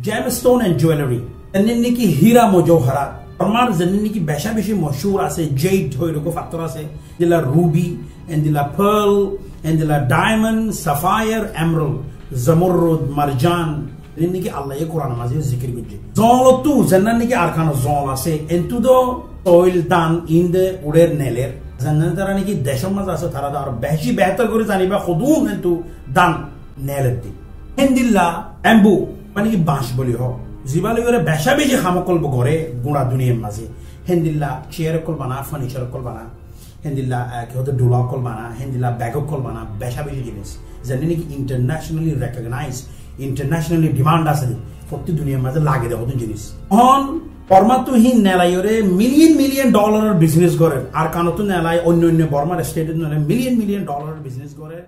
gemstone and jewelry জেনে কি হীরা মজওহরাত আমার জেনে কি বেশা বেশি মশহুর আছে জেড হইরকো পাথর আছে দিলা রুবি এন্ড দিলা পার্ল এন্ড দিলা ডায়মন্ড সাফায়ার এমরাল্ড জামরুদ মারজান জেনে কি আল্লাহ এই কোরআন মাঝে জিকির করছে জলতু জেনে কি আরকানো জল আছে এন্টু দো অয়েল দান ইন দ্য উডের নেলের জেনে তারা নাকি দেশের মাঝে আছে তারা আর বেশি বেহতর করে জানিবা খুদুম এন্টু দান নেলের দি হেন্দিল্লা এম্বু মানে কি বাঁশ বলি হোক জিবালি করে বেশা বেশি খামকল ঘরে গুড়া দুনিয়ার মাঝে হেন্দিল্লা চেয়ার কল বানা ফার্নিচার কল বানা হেন্দিল্লা কি হতে ডোলা কল বানা হেন্দিল্লা ব্যাগ কল বানা বেশা বেশি জিনিস জানি নাকি ইন্টারন্যাশনালি রেকগনাইজ ইন্টারন্যাশনালি ডিমান্ড আছে প্রত্যেক দুনিয়ার মাঝে লাগে দেওয়া জিনিস অন পরমাতুহীন নেলাইরে মিলিয়ন মিলিয়ন ডলারের বিজনেস করে আর কানতো নেলাই অন্য অন্য বর্মার স্টেটের মিলিয়ন মিলিয়ন ডলারের বিজনেস করে